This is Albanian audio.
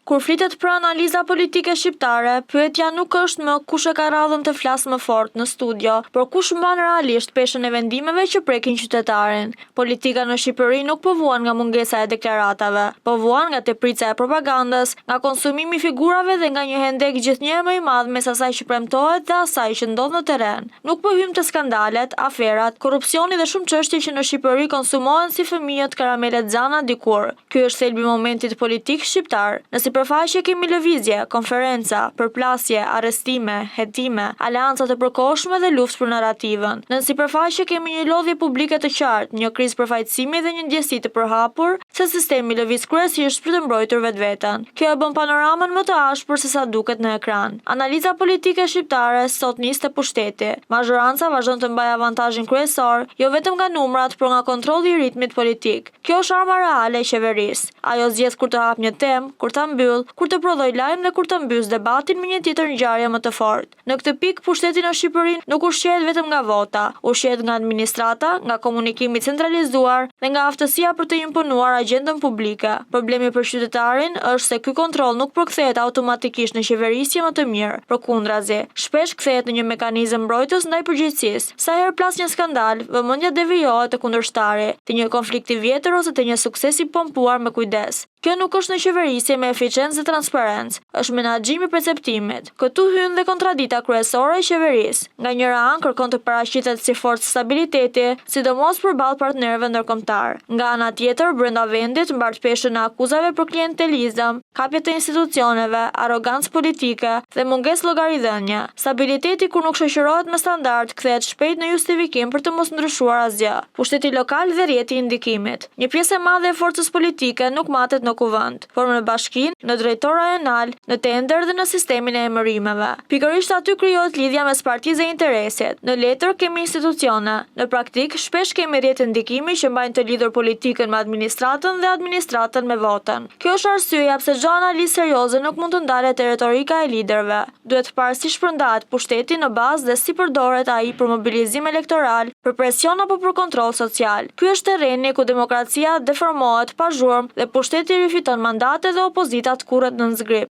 Kur flitet për analiza politike shqiptare, pyetja nuk është më kush e ka radhën të flasë më fort në studio, por kush mban realisht peshën e vendimeve që prekin qytetarin. Politika në Shqipëri nuk po vuan nga mungesa e deklaratave, po vuan nga teprica e propagandës, nga konsumimi i figurave dhe nga një hendek gjithnjëherë më i madh mes asaj që premtohet dhe asaj që ndodh në terren. Nuk po hym të skandalet, aferat, korrupsioni dhe shumë çështje që në Shqipëri konsumohen si fëmijët karamele xana dikur. Ky është thelbi i momentit politik shqiptar. Në sipërfaqe kemi lëvizje, konferenca, përplasje, arrestime, hetime, aleanca të përkohshme dhe luftë për narrativën. Në sipërfaqe kemi një lodhje publike të qartë, një krizë përfaqësimi dhe një ndjesi të përhapur se sistemi lëviz kryesisht për të mbrojtur vetveten. Kjo e bën panoramën më të ashpër se sa duket në ekran. Analiza politike shqiptare sot nis te pushteti. Mazhoranca vazhdon të mbajë avantazhin kryesor, jo vetëm nga numrat, por nga kontrolli i ritmit politik. Kjo është arma reale e qeverisë. Ajo zgjedh kur të hap një temë, kur ta mbyll, kur të prodhoj lajm dhe kur të mbys debatin me një tjetër ngjarje më të fortë. Në këtë pikë pushteti në Shqipëri nuk ushqehet vetëm nga vota, ushqehet nga administrata, nga komunikimi centralizuar dhe nga aftësia për të imponuar agjendën publike. Problemi për qytetarin është se ky kontroll nuk përkthehet automatikisht në qeverisje më të mirë, përkundrazi, shpesh kthehet në një mekanizëm mbrojtës ndaj përgjegjësisë. Sa herë plas një skandal, vëmendja devijohet te kundërshtari, te një konflikt i vjetër ose te një sukses i pompuar me kujdes. Kjo nuk është në qeverisje me eficiencë dhe transparencë, është menaxhimi i perceptimit. Këtu hyn dhe kontradikta kryesore e qeverisë. Nga njëra anë kërkon të paraqitet si forcë stabiliteti, sidomos përballë partnerëve ndërkombëtar. Nga ana tjetër, brenda vendit mbart peshën e akuzave për klientelizëm, hapje të institucioneve, arrogancë politike dhe mungesë llogaridhënie. Stabiliteti kur nuk shoqërohet me standard kthehet shpejt në justifikim për të mos ndryshuar asgjë. Pushteti lokal dhe rrjeti i ndikimit. Një pjesë e madhe e forcës politike nuk matet në kuvend, por në bashkinë, në drejtor rajonal, në tender dhe në sistemin e emërimeve. Pikërisht aty krijohet lidhja mes partisë dhe interesit. Në letër kemi institucione, në praktik shpesh kemi rrjete ndikimi që mbajnë të lidhur politikën me administratën dhe administratën me votën. Kjo është arsyeja pse çdo analizë serioze nuk mund të ndalet te retorika e liderëve. Duhet parë si shpërndahet pushteti në bazë dhe si përdoret ai për mobilizim elektoral, për presion apo për kontroll social. Ky është terreni ku demokracia deformohet pa zhurmë dhe pushteti rifiton mandate dhe opozitat kurret në zgrip.